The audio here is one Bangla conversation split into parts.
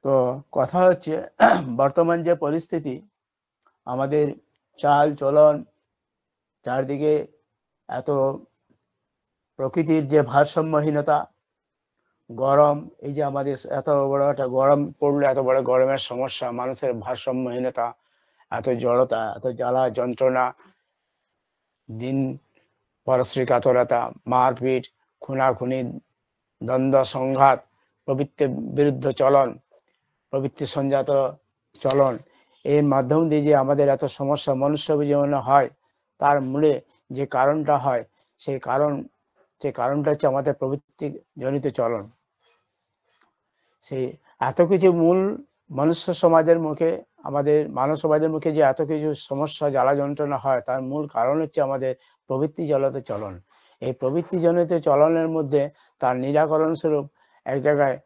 তো কথা হচ্ছে বর্তমান যে পরিস্থিতি, আমাদের চাল চলন, চারদিকে এত প্রকৃতির যে ভারসাম্যহীনতা, গরম, এই যে আমাদের এত বড় একটা গরম পড়লো, এত বড় গরমের সমস্যা, মানুষের ভারসাম্যহীনতা, এত জড়তা, এত জ্বালা যন্ত্রণা, দিন পরশ্রীকাতরতা, মারপিট, খুনাখুনি, দ্বন্দ্ব সংঘাত, প্রবৃত্তির বিরুদ্ধে চলন, প্রবৃত্তি সংজাত চলন, এর মাধ্যম দিয়ে যে আমাদের এত সমস্যা মনুষ্য জীবনে হয়, তার মূলে যে কারণটা হয়, সেই কারণটা হচ্ছে আমাদের প্রবৃত্তি জনিত চলন। সেই এত কিছু মূল মনুষ্য সমাজের মুখে, আমাদের মানব সমাজের মুখে যে এত কিছু সমস্যা জ্বালা যন্ত্রণা হয়, তার মূল কারণ হচ্ছে আমাদের প্রবৃত্তি জনিত চলন। এই প্রবৃত্তি জনিত চলনের মধ্যে তার নিরাকরণ স্বরূপ এক জায়গায়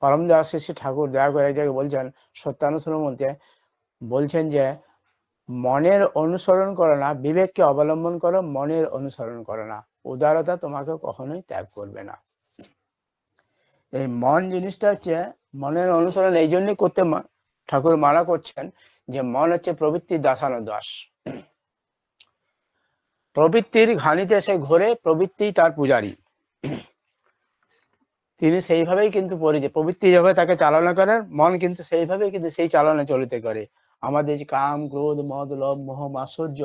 পরম দয়াশিষ্য ঠাকুর দয়া করে এক জায়গায় বলছেন, সত্যানুসরণ মধ্যে বলছেন যে মনের অনুসরণ করো না, বিবেককে অবলম্বন করো, মনের অনুসরণ করো না, উদারতা তোমাকে কখনোই ত্যাগ করবে না। এই মন জিনিসটা হচ্ছে, মনের অনুসরণ এই জন্যই করতে ঠাকুর মানা করছেন যে মন হচ্ছে প্রবৃত্তির দাসানো দাস। প্রবৃত্তির ঘানিতে সে ঘোরে, প্রবৃত্তি তার পূজারী। তিনি সেইভাবেই কিন্তু প্রবৃত্তি যেভাবে তাকে চালনা করেন, মন কিন্তু সেইভাবেই কিন্তু সেই চালনা চলিতে করে। আমাদের যে কাম, ক্রোধ, মদ, লোভ, মোহ, মাৎসর্য,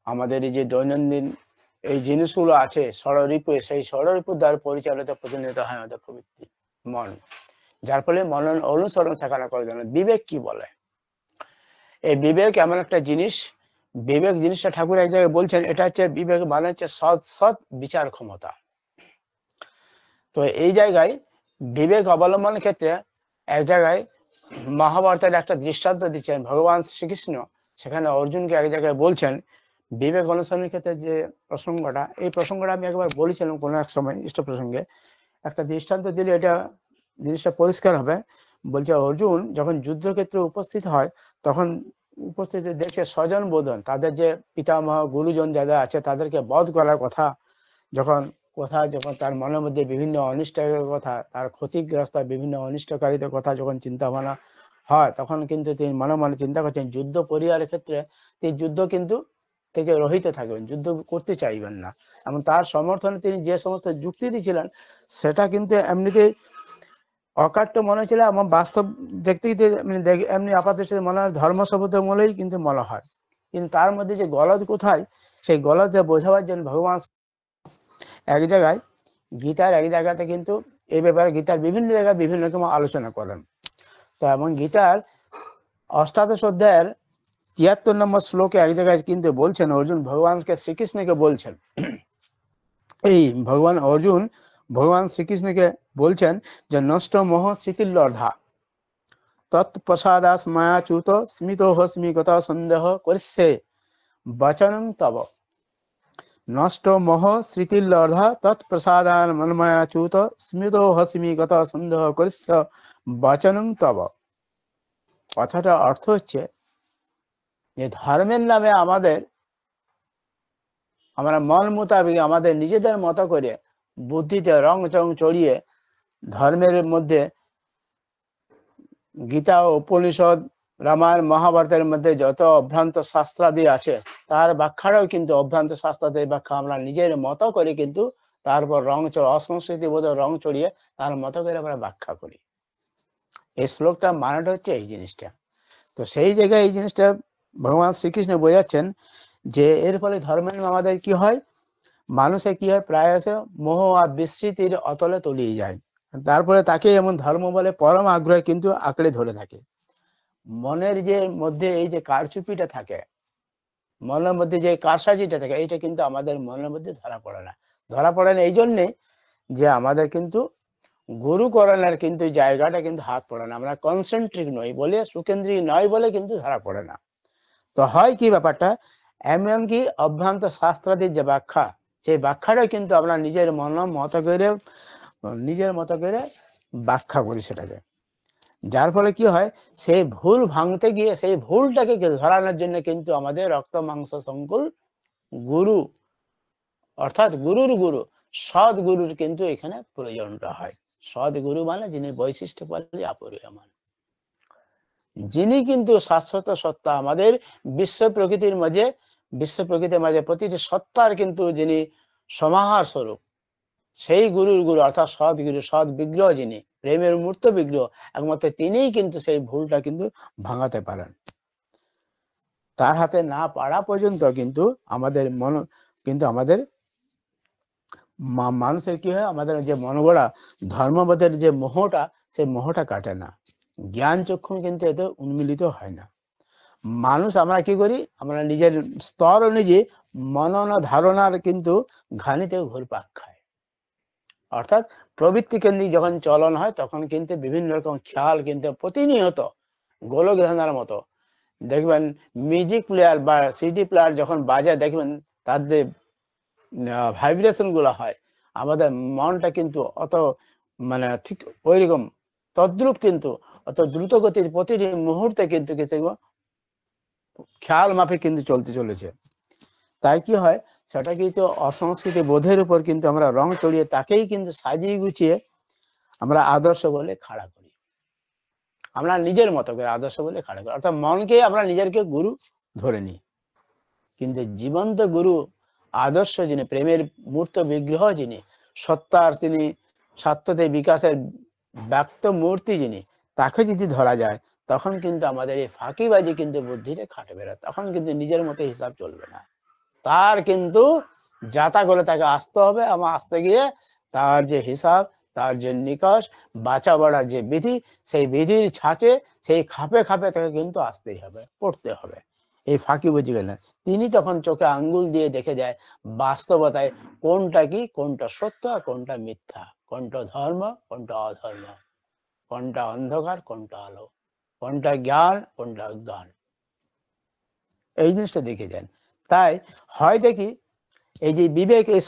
আমাদের এই যে দৈনন্দিন এই জিনিসগুলো আছে ষড়রিপু, সেই ষড়রিপুর দ্বারা পরিচালিত প্রতিনিয়ত হয় আমাদের প্রবৃত্তি মন। যার ফলে মন অনুসরণ শেখানো করে জন্য বিবেক কি বলে। এই বিবেক এমন একটা জিনিস, বিবেক জিনিসটা ঠাকুর এক জায়গায় বলছেন, এটা হচ্ছে বিবেক মানে হচ্ছে সৎ সৎ বিচার ক্ষমতা। তো এই জায়গায় বিবেক অবলম্বনের ক্ষেত্রে এক জায়গায় মহাভারতের একটা দৃষ্টান্ত দিচ্ছেন ভগবান শ্রীকৃষ্ণ। সেখানে অর্জুনকে এক জায়গায় বলছেন বিবেক অনুসরণের ক্ষেত্রে যে প্রসঙ্গটা, এই প্রসঙ্গটা আমি একবার বলেছিলাম কোনো এক সময় ইষ্ট প্রসঙ্গে। একটা দৃষ্টান্ত দিলে এটা জিনিসটা পরিষ্কার হবে। বলছে অর্জুন যখন যুদ্ধক্ষেত্রে উপস্থিত হয়, তখন উপস্থিতি দেখে স্বজন বোধন, তাদের যে পিতামহ গুরুজন যারা আছে তাদেরকে বধ করার কথা যখন যখন তার মনের মধ্যে বিভিন্ন অনিষ্টের কথা, তার ক্ষতিগ্রস্ত বিভিন্ন অনিষ্টকারীদের কথা যখন চিন্তা ভাবনা হয়, তখন কিন্তু তিনি মনে মনে চিন্তা করছেন যুদ্ধ পরিহারের ক্ষেত্রে তিনি যুদ্ধ কিন্তু থেকে রহিত থাকবেন, যুদ্ধ করতে চাইবেন না। এবং তার সমর্থনে তিনি যে সমস্ত যুক্তি দিয়েছিলেন, সেটা কিন্তু এমনিতেই অকাট্য মনে ছিল এবং বাস্তব দেখতে এমনি আপাতত মনে হয় ধর্ম শব্দ মূলেই কিন্তু মনে হয়। কিন্তু তার মধ্যে যে গলদ কোথায়, সেই গলদ বোঝাবার জন্য ভগবান এক জায়গায় গীতার এক জায়গাতে কিন্তু এই ব্যাপারে গীতার বিভিন্ন জায়গায় বিভিন্ন রকম আলোচনা করেন। তো এবং গীতার অষ্টাদশ অধ্যায়ের ৭৩ নম্বর শ্লোকে এক জায়গায় কিন্তু বলছেন, অর্জুন ভগবানকে শ্রীকৃষ্ণকে বলছেন, এই ভগবান অর্জুন ভগবান শ্রীকৃষ্ণকে বলছেন যে নষ্ট মোহ স্মৃতির্লব্ধা তৎপ্রসাদাস মায়াচ্যুত স্মিত হস্মি গত সন্দেহ করিষ্যে বচনং তব। নষ্ট মোহ স্মৃতির্লব্ধা তৎপ্রসাদান মন্ময়াচ্যুত স্মিত হস্মি গত সন্দেহ করিষ্য বচনং তব। কথাটা অর্থ হচ্ছে যে ধর্মের নামে আমরা মন মোতাবেক আমাদের নিজেদের মতো করে বুদ্ধিতে রং চং চড়িয়ে ধর্মের মধ্যে গীতা ও উপনিষদ, রামায়ণ, মহাভারতের মধ্যে যত অভ্রান্ত শাস্ত্রাদি আছে, তার ব্যাখ্যাটাও কিন্তু অভ্রান্ত শাস্ত্রাদি ব্যাখ্যা আমরা নিজের মতো করে কিন্তু তারপর অসংস্কৃতি বোধ রং চড়িয়ে তার মতো করে আমরা ব্যাখ্যা করি। এই শ্লোকটা মানেটা হচ্ছে এই জিনিসটা। তো সেই জায়গায় এই জিনিসটা ভগবান শ্রীকৃষ্ণ বোঝাচ্ছেন যে এর ফলে ধর্মের আমাদের কি হয়, মানুষে কি হয়, প্রায়শ মোহ আর বিস্মৃতির অতলে তলিয়ে যায়। তারপরে তাকে এমন ধর্ম বলে পরম আগ্রহে কিন্তু আঁকড়ে ধরে থাকে। মনের যে মধ্যে এই যে কারচুপিটা থাকে, মনের মধ্যে যে কারসাজিটা থাকে, এইটা কিন্তু আমাদের মনের মধ্যে ধরা পড়ে না। ধরা পড়ে না এই জন্যে যে আমাদের কিন্তু গুরুকরণের কিন্তু জায়গাটা কিন্তু হাত পড়ে না, আমরা কনসেন্ট্রিক নই বলে, সুকেন্দ্রিক নয় বলে কিন্তু ধরা পড়ে না। তো হয় কি ব্যাপারটা, এমনকি অভ্রান্ত শাস্ত্রাদির যে ব্যাখ্যা, সেই ব্যাখ্যাটা কিন্তু আমরা নিজের মতো করে ব্যাখ্যা করি সেটাকে। যার ফলে কি হয়, সেই ভুল ভাঙতে গিয়ে সেই ভুলটাকে ধরানোর জন্য কিন্তু আমাদের রক্ত মাংস সংকুল গুরু, অর্থাৎ গুরুর গুরু, সৎ গুরুর কিন্তু এখানে প্রয়োজনটা হয়। সদ্গুরু মানে যিনি বৈশিষ্ট্য পালি অপরিয়মান, যিনি কিন্তু শাশ্বত সত্তা, আমাদের বিশ্ব প্রকৃতির মাঝে প্রতিটি সত্তার কিন্তু যিনি সমাহার স্বরূপ, সেই গুরুর গুরু অর্থাৎ সদ্গুরু, সৎ বিগ্রহ যিনি, প্রেমের মূর্ত বিগ্রহ, একমাত্র তিনিই কিন্তু সেই ভুলটা কিন্তু ভাঙাতে পারেন। তার হাতে না পাড়া পর্যন্ত কিন্তু আমাদের মানুষের কি হয়, আমাদের যে মনগড়া ধর্মবোধের যে মোহটা, সেই মোহটা কাটে না, জ্ঞান চক্ষু কিন্তু এতে উন্মিলিত হয় না। মানুষ আমরা কি করি, আমরা নিজের স্তর অনুযায়ী মনন ধারণার কিন্তু ঘানিতে ঘুরপাক খায়। অর্থাৎ প্রবৃত্তি কেন্দ্রিক যখন চলন হয় তখন কিন্তু বিভিন্ন রকম খেয়াল কিন্তু প্রতিনিয়ত গোলক ধাঁধার মতো, দেখবেন মিউজিক প্লেয়ার বা সিডি প্লেয়ার যখন বাজায়, দেখবেন তার যে ভাইব্রেশন গুলো হয়, আমাদের মনটা কিন্তু অত ঠিক ওইরকম তদ্রুপ কিন্তু অত দ্রুত গতির প্রতিটি মুহূর্তে কিন্তু কিছু খেয়াল মাফিক কিন্তু চলেছে। তাই কি হয়, সেটা কিন্তু অসংস্কৃতি বোধের উপর কিন্তু আমরা রং চড়িয়ে তাকেই কিন্তু সাজিয়ে গুছিয়ে আমরা আদর্শ বলে খাড়া করি, আমরা নিজের মতো করে আদর্শ বলে খাড়া করি, অর্থাৎ মনকে আমরা নিজেরকে গুরু ধরে নিই। কিন্তু জীবন্ত গুরু, আদর্শ যিনি, প্রেমের মূর্ত বিগ্রহ যিনি, সত্তার তিনি সত্যতে বিকাশের ব্যক্ত মূর্তি যিনি, তাকে যদি ধরা যায় তখন কিন্তু আমাদের এই ফাঁকিবাজি কিন্তু বুদ্ধিটা খাটবে না, তখন কিন্তু নিজের মতো হিসাব চলবে না, তার কিন্তু যাতা করে তাকে আসতে হবে, আমার আসতে গিয়ে তার যে হিসাব, তার যে নিকাশ, বাঁচা বাড়ার যে বিধি, সেই বিধির ছাঁচে সেই খাপে খাপে তাকে কিন্তু আসতেই হবে, পড়তে হবে। এই ফাঁকি বুঝে গেলেন, তিনি তখন চোখে আঙ্গুল দিয়ে দেখে যায় বাস্তবতায় কোনটা কি, কোনটা সত্য আর কোনটা মিথ্যা, কোনটা ধর্ম কোনটা অধর্ম, কোনটা অন্ধকার কোনটা আলো, কোনটা জ্ঞান কোনটা অজ্ঞান, এই জিনিসটা দেখে যান। তাই হয় দেখি এই যে বিবেক, এই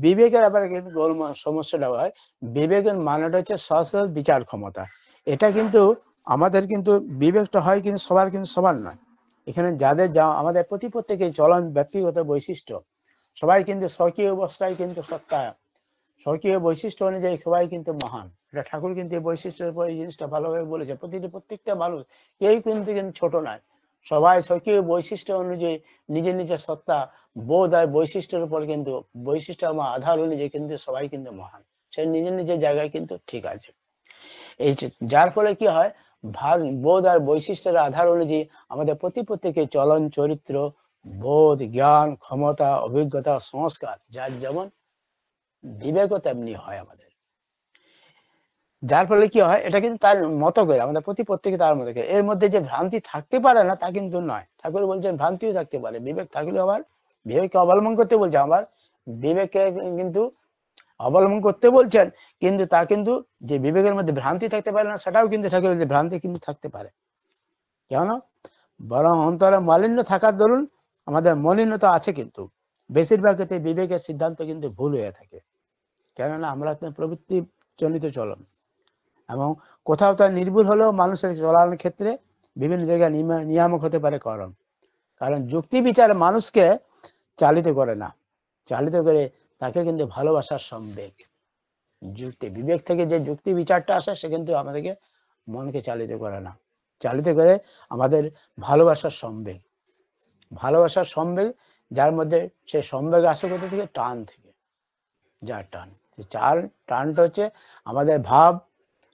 বিবেকের আবার গোলমাল সমস্যাটা হয়, বিবেকের মানেটা হচ্ছে সৎ বিচার ক্ষমতা। এটা কিন্তু আমাদের কিন্তু বিবেকটা হয় কিন্তু সবার কিন্তু সমান নয়। এখানে যাদের আমাদের প্রত্যেকের চলন ব্যক্তিগত বৈশিষ্ট্য, সবাই কিন্তু স্বকীয় অবস্থায় কিন্তু সত্তা, স্বকীয় বৈশিষ্ট্য অনুযায়ী সবাই কিন্তু মহান। এটা ঠাকুর কিন্তু এই বৈশিষ্ট্যের উপর এই জিনিসটা ভালোভাবে বলেছে, প্রত্যেকটা মানুষ কেউ কিন্তু ছোট নয়, সবাই স্বকীয় বৈশিষ্ট্য অনুযায়ী নিজের নিজের সত্তা বোধ আর বৈশিষ্ট্যের উপর কিন্তু বৈশিষ্ট্য আমার আধার অনুযায়ী কিন্তু সবাই কিন্তু মহান, সে নিজের নিজের জায়গায় কিন্তু ঠিক আছে। এই যার ফলে কি হয়, বোধ আর বৈশিষ্ট্যের আধার অনুযায়ী আমাদের প্রত্যেকের চলন চরিত্র, বোধ, জ্ঞান, ক্ষমতা, অভিজ্ঞতা, সংস্কার যার যেমন বিবেকও তেমনি হয় আমাদের। যার ফলে কি হয়, এটা কিন্তু তার মতো করে আমাদের প্রত্যেকে তার মতো করে, এর মধ্যে যে ভ্রান্তি থাকতে পারে না তা কিন্তু নয়। ঠাকুর বলছেন ভ্রান্তিও থাকতে পারে, বিবেক থাকলেও আবার বিবেককে অবলম্বন করতে বলছে, আবার বিবেককে কিন্তু অবলম্বন করতে বলছেন, কিন্তু তা কিন্তু যে বিবেকের মধ্যে ভ্রান্তি থাকতে পারে না সেটাও কিন্তু ঠাকুর বলছে ভ্রান্তি কিন্তু থাকতে পারে। কেন? বরং অন্তরে মালিন্য থাকার দরুন আমাদের মলিনতা আছে, কিন্তু বেশিরভাগ ক্ষেত্রে বিবেকের সিদ্ধান্ত কিন্তু ভুল হয়ে থাকে, কেননা আমরা প্রবৃত্তি জনিত চলন, এবং কোথাও তার নির্ভুল হলেও মানুষের চলার ক্ষেত্রে বিভিন্ন জায়গায় নিয়ামক হতে পারে কারণ যুক্তি বিচার মানুষকে চালিত করে না, চালিত করে তাকে কিন্তু ভালোবাসার সম্বেগ, যুক্তি বিবেক থেকে যে যুক্তি বিচারটা আসে সে কিন্তু আমাদেরকে মনকে চালিত করে না, চালিত করে আমাদের ভালোবাসার সম্বেগ, যার মধ্যে সেই সম্বেগ আসে কোথা থেকে, টান থেকে, যার টান, টানটা হচ্ছে আমাদের ভাব,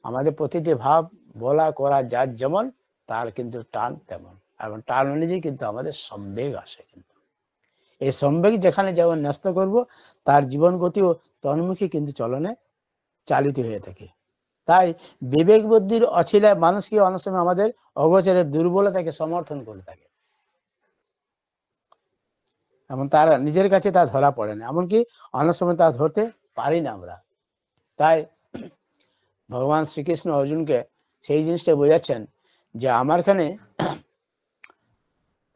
আমাদের প্রতিটি ভাব বলা করা যার যেমন তার কিন্তু টান তেমন, এবং টান অনুযায়ী কিন্তু আমাদের সম্বেগ আসে। কিন্তু এই সম্বেগ যেখানে যেমন ন্যস্ত করব তার জীবন গতিও তন্মুখী কিন্তু চলনে চালিত হয়ে থাকে। তাই বিবেক বুদ্ধির অছিলায় মানুষকে অনেক সময় আমাদের অগোচরের দুর্বলতাকে সমর্থন করে থাকে, এমন তার নিজের কাছে তা ধরা পড়ে না, এমনকি অনেক সময় তা ধরতে পারি না আমরা। তাই ভগবান শ্রীকৃষ্ণ অর্জুনকে সেই জিনিসটা বোঝাচ্ছেন যে আমারখানে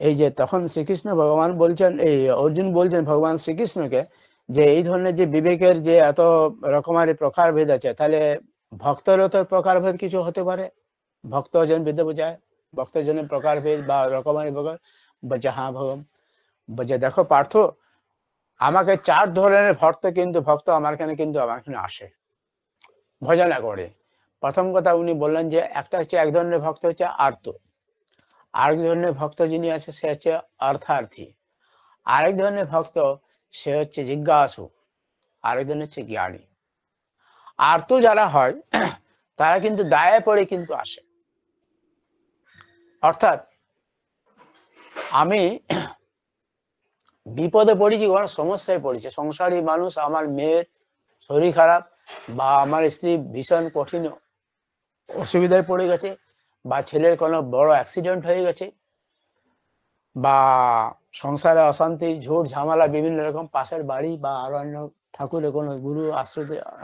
এই যে তখন শ্রীকৃষ্ণ ভগবান বলছেন, এই অর্জুন বলছেন ভগবান শ্রীকৃষ্ণকে যে এই ধরনের যে বিবেকের যে এত রকমারি প্রকারভেদ আছে, তাহলে ভক্তেরও তো প্রকারভেদ কিছু হতে পারে, ভক্তজন বেদে বোঝায়, ভক্তজনের প্রকারভেদ বা রকমারি প্রকার, বলছে হ্যাঁ ভগবান, বলছে দেখো পার্থ, আমাকে 4 ধরনের ভক্ত আমার এখানে আসে। ভজনা করে। প্রথম কথা উনি বললেন যে একটা হচ্ছে এক ধরনের ভক্ত হচ্ছে আর্ত, আরেক ধরনের ভক্ত যিনি আছে সে হচ্ছে অর্থার্থী, আরেক ধরনের ভক্ত সে হচ্ছে জিজ্ঞাসু, আরেক ধরনের হচ্ছে জ্ঞানী। আর্ত যারা হয় তারা কিন্তু দায়ে পড়ে কিন্তু আসে, অর্থাৎ আমি বিপদে পড়েছি, কোনো সমস্যায় পড়েছে, সংসারী মানুষ, আমার মেয়ের শরীর খারাপ বা আমার স্ত্রী ভীষণ কঠিন অসুবিধায় পড়ে গেছে, বা ছেলের কোনো বড় অ্যাক্সিডেন্ট হয়ে গেছে, বা সংসারে অশান্তি ঝুট ঝামেলা বিভিন্ন রকম, পাশের বাড়ি বা আরো অন্য ঠাকুরের কোনো গুরু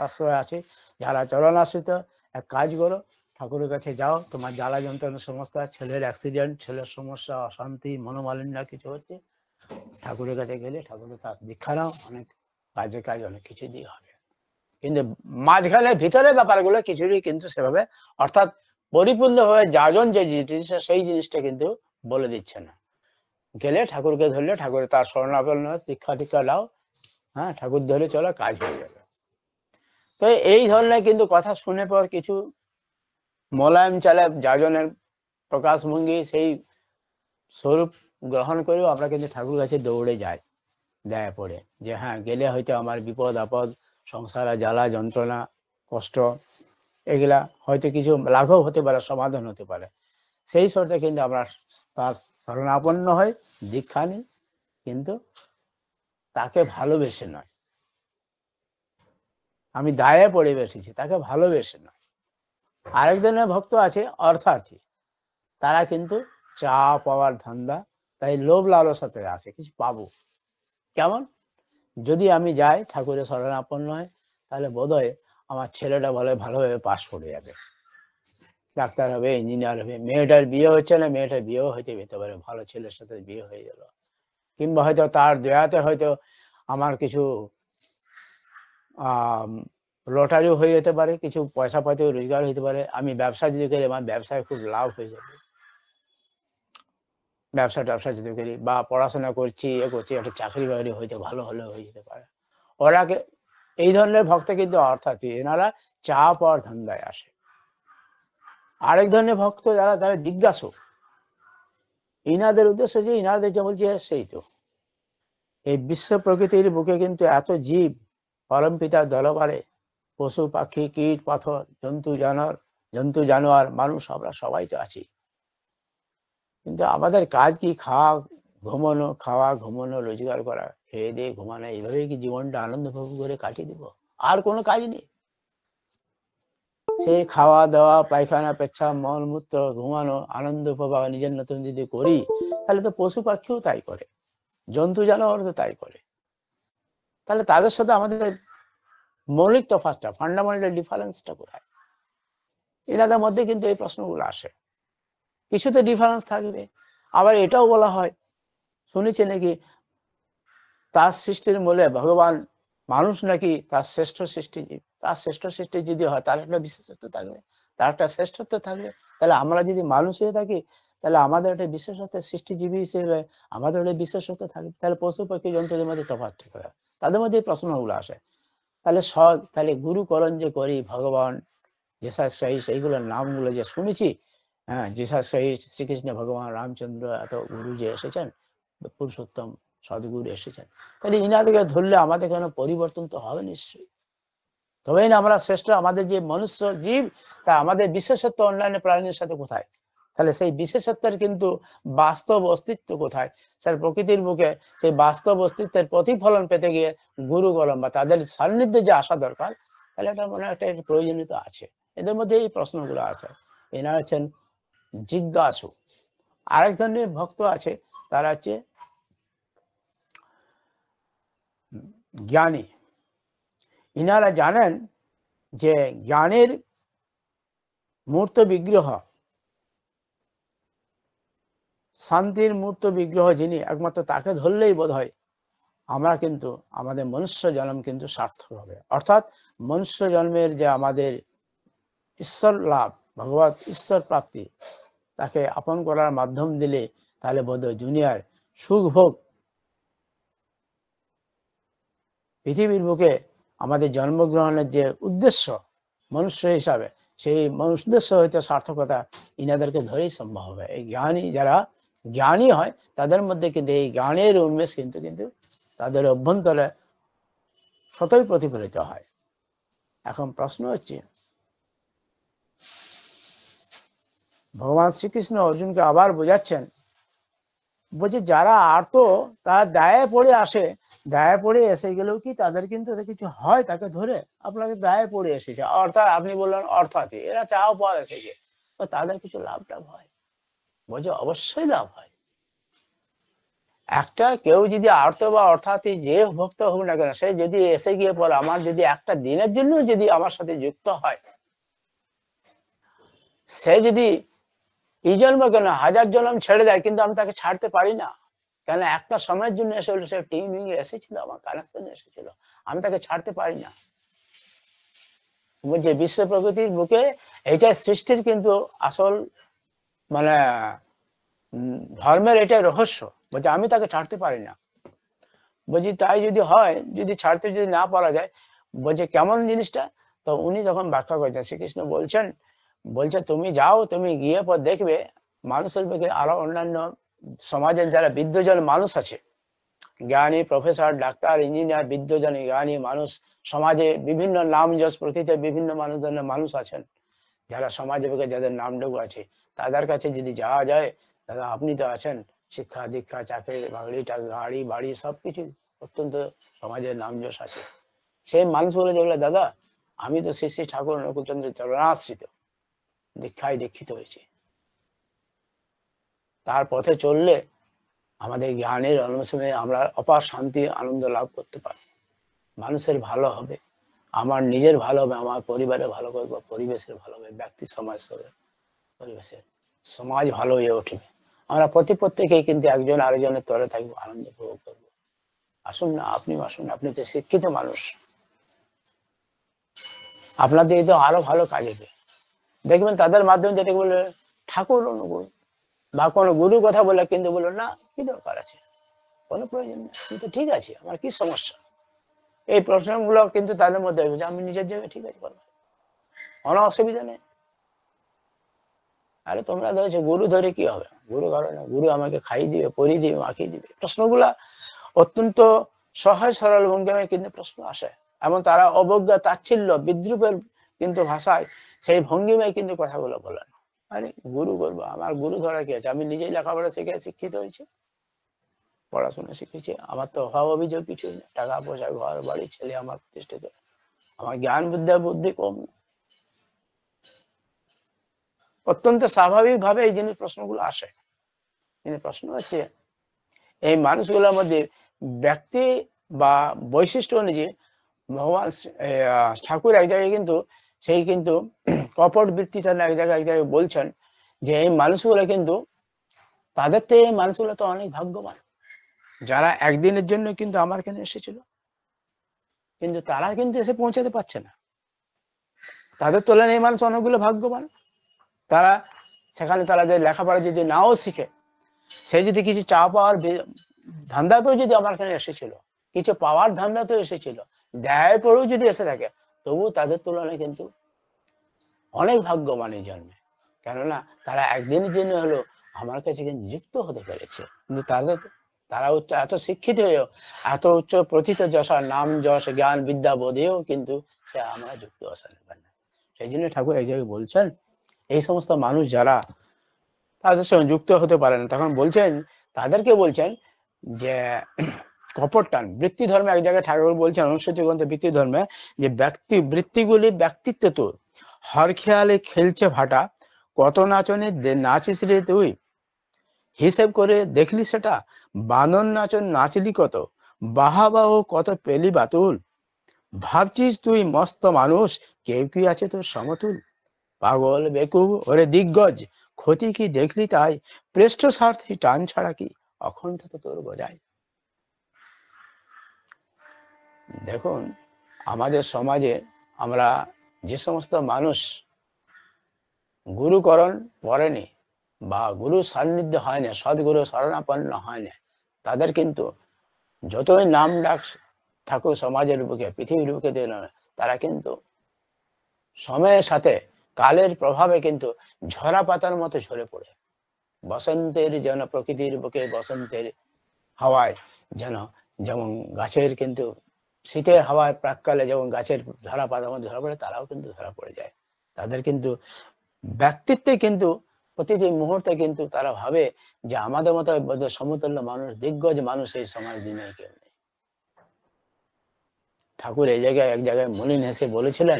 আশ্রয় আছে যারা চরণ আশ্রিত, এক কাজ করো, ঠাকুরের কাছে যাও, তোমার জ্বালা যন্ত্রণার সমস্যা, ছেলের অ্যাক্সিডেন্ট, ছেলের সমস্যা, অশান্তি, মনোমালিন্য কিছু হচ্ছে, ঠাকুরের কাছে গেলে ঠাকুরের তার দীক্ষা নাও, অনেক কাজ অনেক কিছু দিয়ে হবে। কিন্তু মাঝখানে ভিতরের ব্যাপারগুলো কিছুই কিন্তু সেভাবে, অর্থাৎ পরিপূর্ণভাবে যাজন যে জিনিসটা সেই জিনিসটা কিন্তু বলে দিচ্ছে না। গেলে ঠাকুরকে ধরলে ঠাকুরের তার শরণাপন্ন দীক্ষা টিক্ষা দাও, হ্যাঁ, ঠাকুর ধরে চলো, কাজ হয়ে যাবে। তো এই ধরনের কিন্তু কথা শুনে পর কিছু মোলায়েম চালে যাজনের প্রকাশভঙ্গি সেই স্বরূপ গ্রহণ করেও আমরা কিন্তু ঠাকুর কাছে দৌড়ে যাই দেয়া পড়ে, যে হ্যাঁ গেলে হয়তো আমার বিপদ আপদ, সংসারে জ্বালা যন্ত্রণা কষ্ট, এগুলা হয়তো কিছু লাঘব হতে পারে, সমাধান হতে পারে। সেই শর্তে কিন্তু আমরা তার শরণাপন্ন হই, দীক্ষা নিই, কিন্তু তাকে ভালোবেসে নয়, আমি দায়ে পড়ে বসেছি, তাকে ভালোবেসে নয়। আরেক ধরনের ভক্ত আছে অর্থার্থী, তারা কিন্তু চা পাওয়ার ধান্দা, তাই লোভ লালসাতে আছে কিছু পাবো। কেমন? যদি আমি যাই ঠাকুরের শরণাপন্ন হয়, তাহলে বোধহয় আমার ছেলেটা ভালোভাবে পাশ করে যাবে, ডাক্তার হবে, ইঞ্জিনিয়ার হবে, মেয়েটার বিয়ে হচ্ছে না, মেয়েটার বিয়েও হয়তো যেতে পারে, ভালো ছেলের সাথে বিয়ে হয়ে গেল, কিংবা হয়তো তার দয়াতে হয়তো আমার কিছু লটারিও হয়ে যেতে পারে, কিছু পয়সা পাতিও রোজগার হতে পারে, আমি ব্যবসা যদি করি আমার ব্যবসায় খুব লাভ হয়ে যাবে, ব্যবসা যদি করি, বা পড়াশোনা করছি একটা চাকরি বাকরি হয়তো ভালো হলে হয়ে যেতে পারে। ওরাকে এই ধরনের ভক্ত কিন্তু অর্থাৎ এনারা চা পাওয়ার ধান্দায় আসে। আরেক ধরনের ভক্ত যারা, তারা জিজ্ঞাসু, ইনাদের উদ্দেশ্য যে ইনাদের যে বলছে সেই তো এই বিশ্ব প্রকৃতির বুকে কিন্তু এত জীব, পরম পিতার দরবারে পশু পাখি কীট পাথর জন্তু জানোয়ার মানুষ, আমরা সবাই তো আছি, কিন্তু আমাদের কাজ কি? খাওয়া ঘুমানো, রোজগার করা, খেয়ে দিয়ে ঘুমানো, এইভাবেই কি জীবনটা আনন্দ ভোগ করে কাটিয়ে দিব? আর কোনো কাজ নেই। সেই খাওয়া দাওয়া, পায়খানা পেচ্ছাপ মলমূত্র, ঘুমানো, আনন্দ উপভোগ নিজের নতুন যদি করি, তাহলে তো পশু পাখিও তাই করে, জন্তু জানোয়ার তো তাই করে। তাহলে তাদের সাথে আমাদের মৌলিক তফাৎটা, ফান্ডামেন্টাল ডিফারেন্সটা কোথায়? এনাদের মধ্যে কিন্তু এই প্রশ্নগুলো আসে। কিছুতে ডিফারেন্স থাকবে। আবার এটাও বলা হয়, শুনেছি নাকি তার সৃষ্টির মূলে ভগবান, মানুষ নাকি তার শ্রেষ্ঠ সৃষ্টিজীব, তার শ্রেষ্ঠ সৃষ্টি যদি হয় তার একটা বিশেষত্ব থাকবে, তার একটা শ্রেষ্ঠত্ব থাকবে। তাহলে আমরা যদি মানুষ হয়ে থাকি, তাহলে আমাদের একটা বিশেষত্ব, সৃষ্টিজীবী হিসেবে আমাদের একটা বিশেষত্ব থাকবে। তাহলে পশু পাখি জন্তুদের মধ্যে তফাৎ করে, তাদের মধ্যে এই প্রশ্নগুলো আসে। তাহলে গুরুকরণ যে করি, ভগবান যেসা খ্রিস্ট, এইগুলোর নামগুলো যে শুনেছি, হ্যাঁ, যেসা খ্রিস্ট, শ্রীকৃষ্ণ ভগবান, রামচন্দ্র, এত গুরু যে এসেছেন, পুরুষোত্তম সদ্গুরু এসেছেন, তাহলে ইনাদেরকে ধরলে আমাদের কোনো পরিবর্তন তো হবে নিশ্চয়ই। তবেই না আমরা শ্রেষ্ঠ। আমাদের যে মনুষ্য জীব, তা আমাদের বিশেষত্ব অন্যান্য প্রাণীর সাথে কোথায়? তাহলে সেই বিশেষত্বের কিন্তু বাস্তব অস্তিত্ব কোথায়? স্যার প্রকৃতির বুকে সেই বাস্তব অস্তিত্বের প্রতিফলন পেতে গিয়ে গুরু কলম বা তাদের সান্নিধ্যে যে আসা দরকার, তাহলে এটা মনে একটা প্রয়োজনীয়তা আছে। এদের মধ্যে এই প্রশ্নগুলো আছে। এনারা হচ্ছেন জিজ্ঞাসু। আরেক ধরনের ভক্ত আছে, তারা হচ্ছে জ্ঞানী। ইনারা জানেন যে জ্ঞানের মূর্ত বিগ্রহ, শান্তির মূর্ত বিগ্রহ যিনি, একমাত্র তাকে ধরলেই বোধ হয় আমরা কিন্তু আমাদের মনুষ্য জন্ম কিন্তু সার্থক হবে। অর্থাৎ মনুষ্য জন্মের যে আমাদের ঈশ্বর লাভ, ভগবত ঈশ্বর প্রাপ্তি, তাকে আপন করার মাধ্যম দিলে তাহলে বোধ হয় দুনিয়ার সুখ ভোগ, পৃথিবীর বুকে আমাদের জন্মগ্রহণের যে উদ্দেশ্য, মনুষ্য হিসাবে সেই উদ্দেশ্য হইতে সার্থকতা ইনাদেরকে ধরেই সম্ভব হবে। এই জ্ঞানী যারা জ্ঞানী হয় তাদের মধ্যে কিন্তু এই জ্ঞানের উন্মেষ কিন্তু কিন্তু তাদের অভ্যন্তরে স্বতই প্রতিফলিত হয়। এখন প্রশ্ন হচ্ছে, ভগবান শ্রীকৃষ্ণ অর্জুনকে আবার বোঝাচ্ছেন, বলছে যারা আর্ত তারা দায়ে পড়ে আসে, দায়ে পড়ে এসে গেলেও কি তাদের কিন্তু কিছু হয় তাকে ধরে? আপনাকে দায়ে পড়ে এসেছে, অর্থাৎ আপনি বললেন অর্থাৎই এরা চাও পাওয়া এসেছে, তো তাদের কিছু লাভ টাভ হয়? বলছে অবশ্যই লাভ হয়। একটা কেউ যদি আর্ত বা অর্থাৎ যে ভক্ত হোক না কেন, সে যদি এসে গিয়ে পরে আমার যদি একটা দিনের জন্য যদি আমার সাথে যুক্ত হয়, সে যদি এই জন্ম কেন 1000 জন্ম ছেড়ে দেয়, কিন্তু আমি তাকে ছাড়তে পারি না। কেন? একটা সময়ের জন্য এসে সে টিমিং এসেছিল, আমার কানেকশন এসেছিল, আমি তাকে ছাড়তে পারি না। যে বিশ্ব প্রকৃতির বুকে এইটাই সৃষ্টির কিন্তু আসল মানে ধর্মের এটাই রহস্য। বলছে আমি তাকে ছাড়তে পারি না। বলছি তাই যদি হয়, যদি ছাড়তে যদি না পারা যায়, বলছে কেমন জিনিসটা? তো উনি যখন ব্যাখ্যা করছেন, শ্রীকৃষ্ণ বলছেন, বলছে তুমি যাও, তুমি গিয়ে পর দেখবে মানুষের বুকে আরো অন্যান্য সমাজের যারা বিদ্যজন মানুষ আছে, জ্ঞানী, প্রফেসর, ডাক্তার, ইঞ্জিনিয়ার, বিদ্যজন জ্ঞানী মানুষ সমাজে বিভিন্ন নাম যশ প্রতিতে বিভিন্ন মানুষ আছেন, যারা সমাজে বুকে যাদের নামডুকু আছে, তাদের কাছে যদি যাওয়া যায়, দাদা আপনি তো আছেন, শিক্ষা দীক্ষা চাকরি বাকরিটা গাড়ি বাড়ি সবকিছু অত্যন্ত সমাজের নাম যশ আছে, সেই মানুষগুলো যেগুলো, দাদা আমি তো শ্রী শ্রী ঠাকুর অনুকূলচন্দ্রের চরণাশ্রিত, দীক্ষায় দীক্ষিত হয়েছে, তার পথে চললে আমাদের জ্ঞানের অনুশীলনে আমরা অপার শান্তি আনন্দ লাভ করতে পারি, মানুষের ভালো হবে, আমার নিজের ভালো হবে, আমার পরিবারের ভালো করবো, পরিবেশের ভালো হবে, ব্যক্তি সমাজ হবে, পরিবেশের সমাজ ভালো হয়ে উঠবে, আমরা প্রত্যেকেই কিন্তু একজন আরেকজনের তলে থাকবো, আনন্দ উপভোগ করবো। আসুন না, আপনিও আসুন, আপনি তো শিক্ষিত মানুষ, আপনাদের তো আরো ভালো কাজ হবে। দেখবেন তাদের মাধ্যমে যেটা বলে ঠাকুর অনুকূল বা কোনো গুরু কথা বলে, কিন্তু বললো না কি দরকার আছে, কোনো প্রয়োজন নেই, কিন্তু ঠিক আছে, আমার কি সমস্যা, এই প্রশ্নগুলো কিন্তু তাদের মধ্যে আমি নিজের জায়গায় ঠিক আছে, কোনো অসুবিধা নেই। আরে তোমরা ধরেছো গুরু ধরে কি হবে, গুরু ধরে না, গুরু আমাকে খাইয়ে দিবে, পরিয়ে দিবে, মাখিয়ে দিবে, প্রশ্নগুলা অত্যন্ত সহজ সরল ভঙ্গিমায় কিন্তু প্রশ্ন আসে, এবং তারা অবজ্ঞা তাচ্ছিল্য বিদ্রুপের কিন্তু ভাষায় সেই ভঙ্গিমায় কিন্তু কথাগুলো বলেন। আরে গুরু করবো, আমার গুরু ধরা কি আছে, আমি নিজেই লেখাপড়া শিখে শিক্ষিত হয়েছি, পড়াশোনা শিখেছি, আমার তো অভাব অভিযোগ কিছুই নেই, টাকা পয়সা ঘর বাড়ি ছেলে আমার প্রতিষ্ঠিত, আমার জ্ঞান বুদ্ধি কম, অত্যন্ত স্বাভাবিক ভাবে এই জিনিস প্রশ্নগুলো আসে। কিন্তু প্রশ্ন হচ্ছে এই মানুষগুলোর মধ্যে ব্যক্তি বা বৈশিষ্ট্য অনুযায়ী ভগবান ঠাকুর এক জায়গায় কিন্তু সেই কিন্তু কপট বৃত্তিটা এক জায়গায় বলছেন যে এই মানুষগুলো কিন্তু তাদের থেকে মানুষগুলো তো অনেক ভাগ্যবান, যারা একদিনের জন্য কিন্তু আমার এখানে এসেছিল, কিন্তু তারা কিন্তু এসে পৌঁছাতে পারছে না, তাদের তুলনায় এই মানুষ অনেকগুলো ভাগ্যবান, তারা সেখানে তারা যে লেখাপড়া যদি নাও শিখে, সে যদি কিছু চা পাওয়ার ধান্দাতেও যদি আমার এখানে এসেছিল, কিছু পাওয়ার ধান্দাতেও এসেছিল, দেয় পড়েও যদি এসে থাকে, তবু তাদের তুলনায় কিন্তু অনেক ভাগ্যবান এই জন্মে, কেননা তারা একদিনের জন্য হলো আমার কাছে কিন্তু যুক্ত হতে পেরেছে। কিন্তু তারা এত শিক্ষিত হয়েও, এত উচ্চ প্রথিত যশার নাম যশ জ্ঞান বিদ্যা বোধেও কিন্তু সে আমরা যুক্ত আসা নেবেন না। সেই জন্য ঠাকুর এই জায়গায় বলছেন এই সমস্ত মানুষ যারা তাদের সঙ্গে যুক্ত হতে পারে না, তখন বলছেন তাদেরকে বলছেন যে কপট টান বৃত্তি ধর্মে, এক জায়গায় ঠাকুর বলছেন অনুসূচি গ্রন্থে বৃত্তি ধর্মে যে বৃত্তিগুলি ব্যক্তিত্ব তোর, হর খেয়ালে খেলছে ভাটা, কত নাচনে নাচিস রে তুই, হিসেব করে দেখলি সেটা, বানর নাচন নাচলি কত, বাহাবা ও কত পেলি বাতুল, ভাবছিস তুই মস্ত মানুষ, কেউ কি আছে তোর সমতুল, পাগল বেকুব ওরে দিগ্গজ, ক্ষতি কি দেখলি তাই, প্রেষ্ঠ স্বার্থী টান ছাড়া কি অখণ্ড তো তোর বজায়। দেখুন আমাদের সমাজে আমরা যে সমস্ত মানুষ গুরুকরণ করেনি বা গুরু সান্নিধ্য হয় না, সদ্গুরু শরণাপন্ন হয় না, তাদের কিন্তু যতই নাম ডাক থাকুক সমাজের বুকে পৃথিবীর বুকে, তারা কিন্তু সময়ের সাথে কালের প্রভাবে কিন্তু ঝরা পাতার মতো ঝরে পড়ে। বসন্তের যেন প্রকৃতির বুকে বসন্তের হাওয়ায় যেন, যেমন গাছের কিন্তু শীতের হাওয়ায় প্রাককালে যেমন গাছের ঝরা পাতার মধ্যে ঝরা পড়ে, তারাও কিন্তু ধরা পড়ে যায়। তাদের কিন্তু ব্যক্তিত্বে কিন্তু প্রতিটি মুহূর্তে কিন্তু তারা ভাবে যে আমাদের মতো সমতুল্য মানুষ, দিগ্গজ মানুষ এই সমাজ দুনিয়ায় কেউ নেই। ঠাকুর এই জায়গায় এক জায়গায় মলিন হেসে বলেছিলেন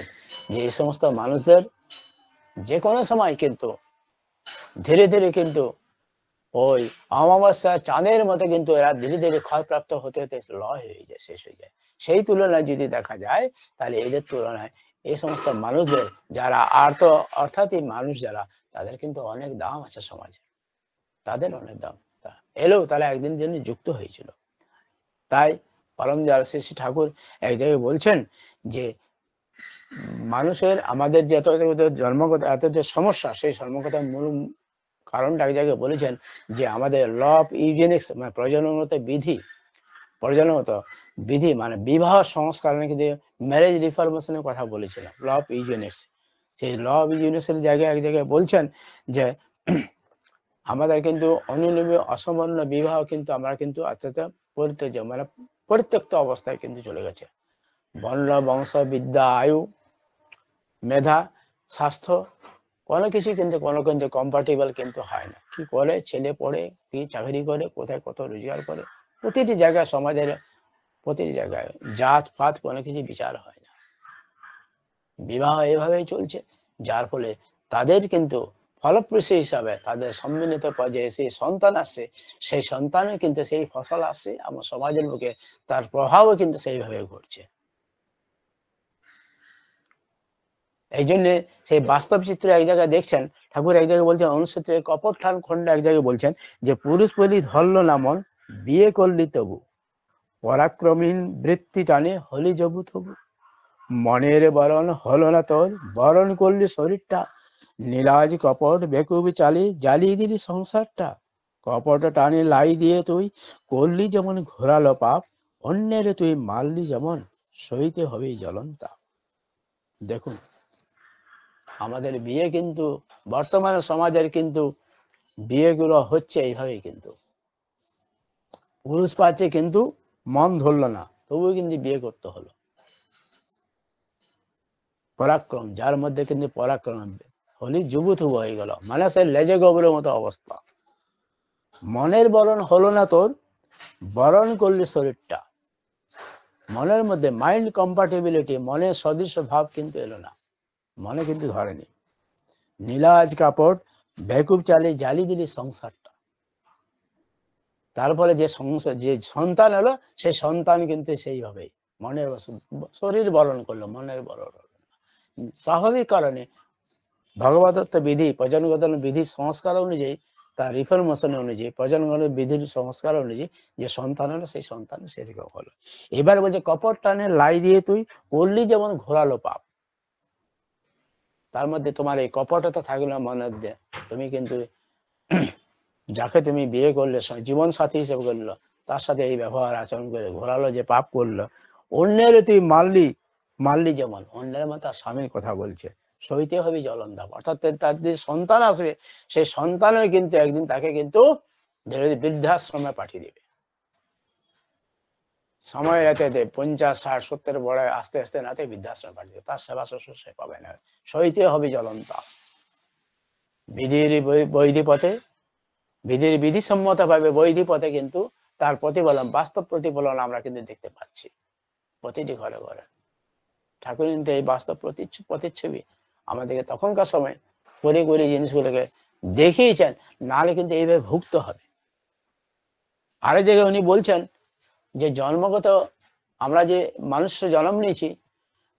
যে এই সমস্ত মানুষদের যে কোনো সময় কিন্তু ধীরে ধীরে কিন্তু ওই অমাবস্যা চাঁদের মতো কিন্তু এরা ধীরে ধীরে ক্ষয়প্রাপ্ত হতে হতে লয় হয়ে যায়, শেষ হয়ে যায়। সেই তুলনায় যদি দেখা যায় তাহলে এদের তুলনায় এই সমস্ত মানুষদের যারা অর্থাৎ এই মানুষ যারা, তাদের কিন্তু অনেক দাম আছে সমাজে, তাদের অনেক দাম। এলেও তারা একদিন জন্য যুক্ত হয়েছিল। তাই পরম দয়াল শ্রী শ্রী ঠাকুর এক জায়গায় বলছেন যে মানুষের আমাদের যে এত জন্মগত এত যে সমস্যা, সেই জন্মগতার মূল কারণটা এক জায়গায় বলেছেন যে আমাদের ল অফ ইউজেনিক্স মানে প্রজননগত বিধি মানে বিবাহ সংস্করণে কিন্তু ম্যারেজ রিফরমেশনের কথা বলেছিলাম, ল অফ ইউজেনিক্স। সেই ল অফ ইউজেনিক্সের জায়গায় এক জায়গায় বলছেন যে আমাদের কিন্তু অনিয়মিত অসম্পূর্ণ বিবাহ কিন্তু আমরা কিন্তু আস্তে আস্তে পরিত্যাজ্য মানে পরিত্যক্ত অবস্থায় কিন্তু চলে গেছে। বর্ণ বংশ বিদ্যা আয়ু মেধা স্বাস্থ্য কোনো কিছু কিন্তু কোনো কিন্তু কম্পার্টেবল কিন্তু হয় না। কি করে ছেলে পড়ে, কি চাকরি করে, কোথায় কত রোজগার করে, প্রতিটি জায়গায় সমাজের প্রতিটি জায়গায় জাত পাত কোনো কিছু বিচার হয় না। বিবাহ এভাবেই চলছে, যার ফলে তাদের কিন্তু ফলপ্রসূ হিসাবে তাদের সম্মিলিত পর্যায়ে সেই সন্তান আসছে, সেই সন্তানের কিন্তু সেই ফসল আসছে আমার সমাজের বুকে, তার প্রভাবও কিন্তু সেইভাবে ঘটছে। এই জন্য সেই বাস্তব চিত্র এক জায়গায় দেখছেন ঠাকুর এক জায়গায় বলছেন অনুসূত্রে কপটঠান খন্ড এক জায়গায় বলছেন যে পুরুষ বলি ধরল না মন, বিয়ে করলি তবু পরাক্রমীন বৃত্তি টানে হলি জবু তবু, মনের বরণ হলো না তোর, বরণ করলি শরীরটা, নীলাজ কপট বেকুবি চালি জ্বালিয়ে দিলি সংসারটা, কপট টানে লাই দিয়ে তুই করলি যেমন ঘোরালো পাপ, অন্যের তুই মারলি যেমন সইতে হবে জ্বলন্তা। দেখুন আমাদের বিয়ে কিন্তু বর্তমানে সমাজের কিন্তু বিয়েগুলো হচ্ছে এইভাবেই, কিন্তু পুরুষ পাচ্ছে কিন্তু মন ধরলো না, তবুও কিন্তু বিয়ে করতে হলো। পরাক্রম, যার মধ্যে কিন্তু পরাক্রম হলি যুবুথুব হয়ে গেল, মানে সে লেজে গোবরের মতো অবস্থা। মনের বরণ হলো না তোর, বরণ করলি শরীরটা, মনের মধ্যে মাইন্ড কম্পার্টেবিলিটি, মনের সদৃশ্য ভাব কিন্তু এলো না, মনে কিন্তু ধরেনি। নীলাজ কাপড় বেকুব চালে জ্বালিয়ে দিলি সংসারটা, তারপরে যে সংসার যে সন্তান হলো সেই সন্তান কিন্তু সেইভাবে মনের শরীর বরণ করলো, মনের বরণ হলো। স্বাভাবিক কারণে ভগবদত্ত বিধি প্রজনগত বিধি সংস্কার অনুযায়ী, তার রিফরমেশন অনুযায়ী প্রজনগত বিধির সংস্কার অনুযায়ী যে সন্তান হলো সেই সন্তান সেরকম হলো। এবার বলছে কপট টানে লাই দিয়ে তুই করলি যেমন ঘোরালো পাপ, তার মধ্যে তোমার এই কপটতা থাকলো মনের দিয়ে, তুমি কিন্তু যাকে তুমি বিয়ে করলে জীবন সাথী হিসেবে করলো, তার সাথে এই ব্যবহার আচরণ করে ঘোরালো যে পাপ করলো, অন্যের তুই মারলি যেমন, অন্যের মতো তার স্বামীর কথা বলছে, সইতে হবে জ্বলন্তাপ। অর্থাৎ তার যে সন্তান আসবে সেই সন্তানও কিন্তু একদিন তাকে কিন্তু বৃদ্ধাশ্রমে পাঠিয়ে দেবে। সময় রাতে 50, 60, 70 বড় আস্তে আস্তে নাতে বৃদ্ধাশ্রমে পাঠিয়ে দেবে, তার সেবা শ্বশুর সে পাবে না, সইতে হবে জ্বলন্তাপ। বিধির বৈধি পথে বিধির বিধিসম্মত ভাবে বৈধি পথে কিন্তু তার প্রতিফলন, বাস্তব প্রতিফলন আমরা কিন্তু দেখতে পাচ্ছি প্রতিটি ঘরে ঘরে। ঠাকুর কিন্তু এই বাস্তব প্রতিচ্ছবি আমাদেরকে তখনকার সময় করে করে জিনিসগুলোকে দেখিয়েছেন, নাহলে কিন্তু এইভাবে ভুগতে হবে। আরেক জায়গায় উনি বলছেন যে জন্মগত আমরা যে মনুষ্য জন্ম নিয়েছি,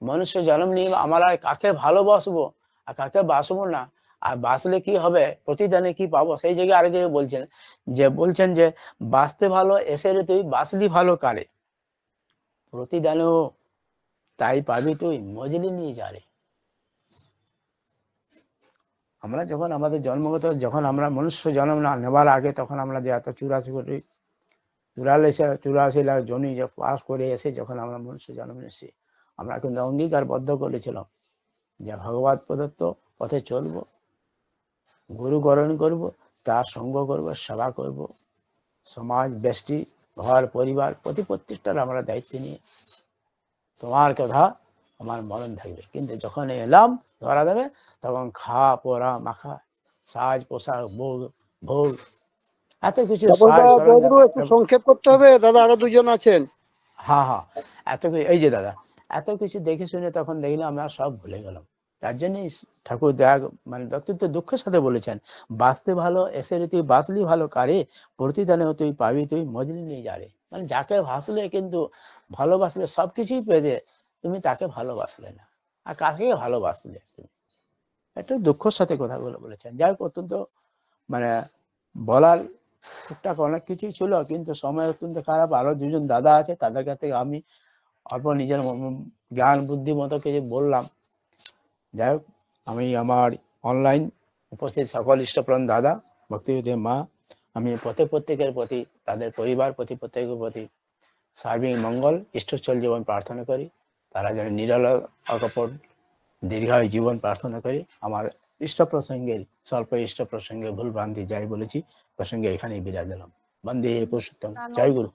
মনুষ্য জন্ম নিয়ে আমরা কাকে ভালোবাসবো আর কাকে বাসবো না, আর বাঁচলে কি হবে, প্রতিদানে কি পাবো, সেই জায়গায় আরেক জায়গায় বলছেন যে বাঁচতে ভালো এসে রে তুই, বাঁচলি ভালো কারে, প্রতিদানেও তাই পাবি তুই, মজলি নিয়ে যারে। আমরা যখন আমাদের জন্মগত যখন আমরা মনুষ্য জন্ম না নেবার আগে তখন আমরা যে এত 84 লাখ জনি পাস করে এসে যখন আমরা মনুষ্য জন্ম নিচ্ছি, আমরা কিন্তু অঙ্গীকারবদ্ধ করেছিলাম যে ভগবত প্রদত্ত পথে চলবো, গুরু গ্রহণ করব, তার সঙ্গ করব, সেবা করব, সমাজ ব্যষ্টি ঘর পরিবার প্রত্যেকটার আমরা দায়িত্ব নিয়ে তোমার কথা আমার মরণ থাকবে। কিন্তু যখন এলাম ধরা দেবে, তখন খাওয়া পরা মাখা সাজ পোশাক ভোগ ভোগ এত কিছু সাজ সরঞ্জাম। একটু সংক্ষেপ করতে হবে দাদা, আরো দুজন আছেন। হ্যাঁ হ্যাঁ, এত কিছু, এই যে দাদা এত কিছু দেখে শুনে তখন দেখলাম আমরা সব ভুলে গেলাম। তার জন্যই ঠাকুর দয়া মানে অত্যন্ত দুঃখের সাথে বলেছেন, বাঁচতে ভালো এসে তুই বাঁচলি ভালো কারে, প্রতিদানে তুই পাবি তুই মজলি নিয়ে যারে। মানে যাকে ভাসলে কিন্তু ভালোবাসলে সবকিছুই পেয়ে, তুমি তাকে ভালোবাসলে না, আর কাকে ভালোবাসলে তুমি, একটা দুঃখের সাথে কথাগুলো বলেছেন। যাই হোক, অত্যন্ত মানে বলার টুকটাক অনেক কিছুই ছিল, কিন্তু সময় অত্যন্ত খারাপ। আরো দুজন দাদা আছে, তাদের কাছ থেকে আমি অল্প নিজের জ্ঞান বুদ্ধি মতো কিছু বললাম। যাই হোক, আমি আমার অনলাইন উপস্থিত সকল ইষ্টপ্রাণ দাদা ভক্তিযুদ্ধের মা, আমি প্রত্যেকের প্রতি, তাদের পরিবার প্রত্যেকের প্রতি সার্বিক মঙ্গল ইষ্টচল জীবন প্রার্থনা করি। তারা যেন নিরল অকপট দীর্ঘায়ু জীবন প্রার্থনা করি। আমার ইষ্ট প্রসঙ্গের স্বল্প ইষ্ট প্রসঙ্গে ভুল ভ্রান্তি যাই বলেছি প্রসঙ্গে এখানেই বিরাজ দিলাম। বন্দে পুরুষোত্তম। জয় গুরু।